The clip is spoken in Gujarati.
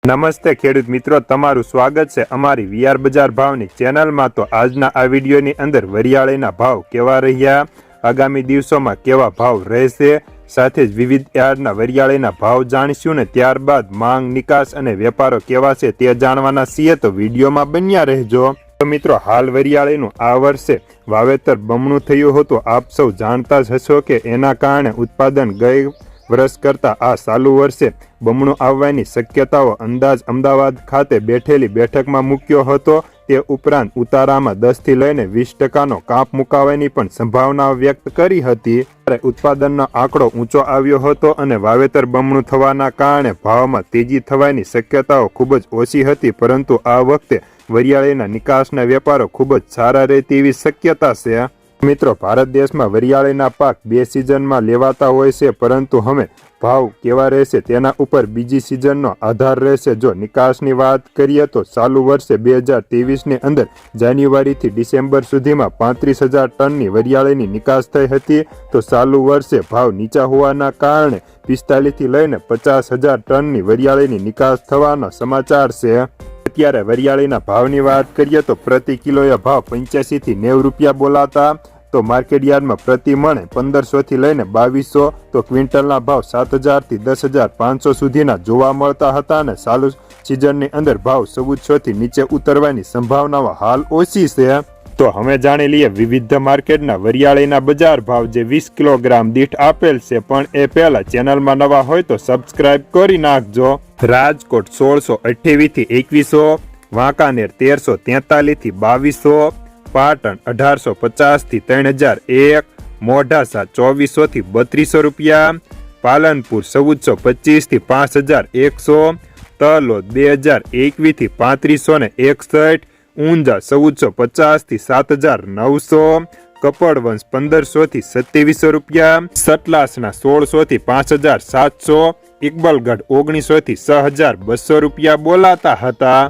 નમસ્તે ખેડૂત મિત્રો, તમારું સ્વાગત છે અમારી વીઆર બજાર ભાવની ચેનલમાં। તો આજના આ વિડીયોની અંદર વરિયાળીના ભાવ કેવા રહ્યા, આગામી દિવસોમાં કેવા ભાવ રહેશે, સાથે જ વિવિધ યાર્ડના વરિયાળીના ભાવ જાણીશું ને ત્યારબાદ માંગ, નિકાસ અને વેપારો કેવા છે તે જાણવાના છીએ। તો વિડીયોમાં બન્યા રહેજો। તો મિત્રો, હાલ વરિયાળીનું આ વર્ષે વાવેતર બમણું થયું હતું। આપ સૌ જાણતા જ હશો કે એના કારણે ઉત્પાદન ગઈ વર્ષ કરતા આ ચાલુ વર્ષે બમણું આવવાની શક્યતાઓ અંદાજ અમદાવાદ ખાતે બેઠેલી બેઠકમાં મૂક્યો હતો। તે ઉપરાંત ઉતારામાં 10 થી લઈને 20% કાપ મુકાવાની પણ સંભાવના વ્યક્ત કરી હતી। ઉત્પાદનનો આંકડો ઊંચો આવ્યો હતો અને વાવેતર બમણું થવાના કારણે ભાવમાં તેજી થવાની શક્યતાઓ ખૂબ જ ઓછી હતી, પરંતુ આ વખતે વરિયાળીના નિકાસના વેપારો ખૂબ જ સારા રહે તેવી શક્યતા છે। મિત્રો, ભારત દેશમાં વરિયાળીના પાક 2 સિઝનમાં લેવાતા હોય છે, પરંતુ હવે ભાવ કેવા રહેશે તેના ઉપર બીજી સિઝનનો આધાર રહેશે। જો નિકાસની વાત કરીએ તો ચાલુ વર્ષે 2023ની અંદર જાન્યુઆરીથી ડિસેમ્બર સુધીમાં 35,000 ટનની વરિયાળીની નિકાસ થઈ હતી, તો ચાલુ વર્ષે ભાવ નીચા હોવાના કારણે 45 થી લઈને 50,000 ટનની વરિયાળીની નિકાસ થવાના સમાચાર છે। અત્યારે વરિયાળીના ભાવની વાત કરીએ તો પ્રતિ કિલોએ ભાવ 85 થી 90 રૂપિયા બોલાતા, તો માર્કેટ યાર્ડમાં પ્રતિ મણે 1500 થી લઈને 2200, તો ક્વિન્ટલના ભાવ 7,000 થી 10,500 સુધીના જોવા મળતા હતા અને ચાલુ સિઝનની અંદર ભાવ 1400 થી નીચે ઉતરવાની સંભાવનાઓ હાલ ઓછી છે। તો હવે જાણી લઈએ વિવિધ માર્કેટના વરિયાળીના બજાર ભાવ જે 20 કિલોગ્રામ દીઠ આપેલ છે, પણ એ પહેલા ચેનલમાં નવા હોય તો સબસ્ક્રાઇબ કરી નાખજો। રાજકોટ 1628 થી 2100, વાંકાનેર 1343 થી 2200, પાટણ 1850 થી 3001, મોઢાસા 2400 થી 3200 રૂપિયા, પાલનપુર 1425 થી 5100, તલોદ 2021 થી 3561, ઊંઝા 1450 થી 7900, કપડવંશ 1500 થી 2700 રૂપિયા, સતલાસના 1600 થી 5700, ઇકબલગઢ 1900 થી 6200 રૂપિયા બોલાતા હતા।